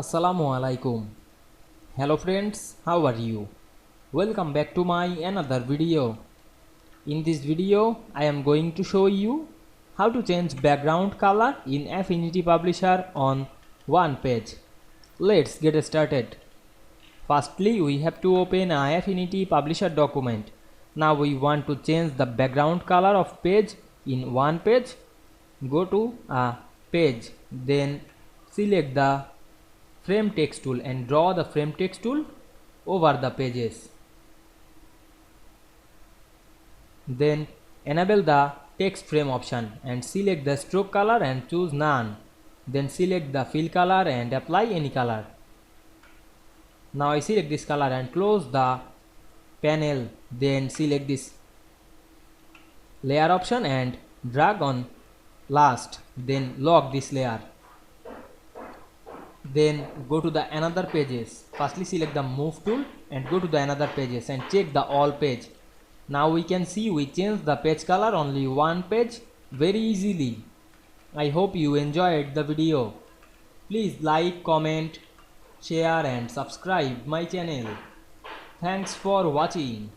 Assalamu Walaikum. Hello friends, how are you? Welcome back to my another video. In this video, I am going to show you how to change background color in Affinity Publisher on one page. Let's get started. Firstly, we have to open a Affinity Publisher document. Now we want to change the background color of page in one page. Go to a page, then select the frame text tool and draw the frame text tool over the pages. Then enable the text frame option and select the stroke color and choose none. Then select the fill color and apply any color. Now I select this color and close the panel. Then select this layer option and drag on last. Then lock this layer. Then go to the another pages. Firstly select the move tool and go to the another pages and check the all page. Now we can see we changed the page color only one page very easily. I hope you enjoyed the video. Please like, comment, share and subscribe my channel. Thanks for watching.